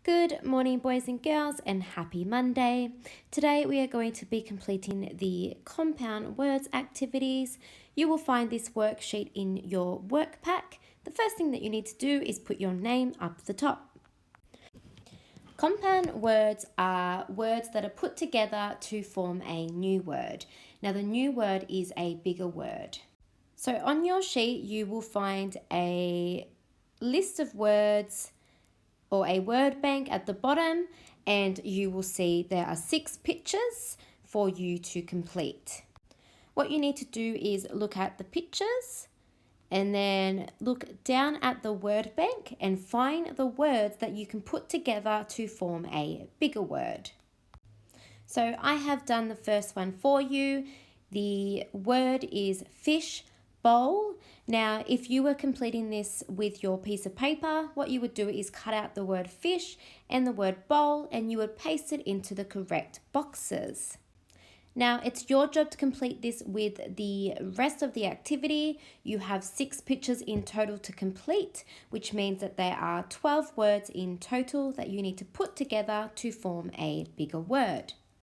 Good morning, boys and girls, and happy Monday. Today we are going to be completing the compound words activities. You will find this worksheet in your work pack. The first thing that you need to do is put your name up the top. Compound words are words that are put together to form a new word. Now the new word is a bigger word. So on your sheet you will find a list of words or a word bank at the bottom, and you will see there are 6 pictures for you to complete. What you need to do is look at the pictures and then look down at the word bank and find the words that you can put together to form a bigger word. So I have done the first one for you. The word is fish bowl. Now, if you were completing this with your piece of paper, what you would do is cut out the word fish and the word bowl, and you would paste it into the correct boxes. Now, it's your job to complete this with the rest of the activity. You have 6 pictures in total to complete, which means that there are 12 words in total that you need to put together to form a bigger word.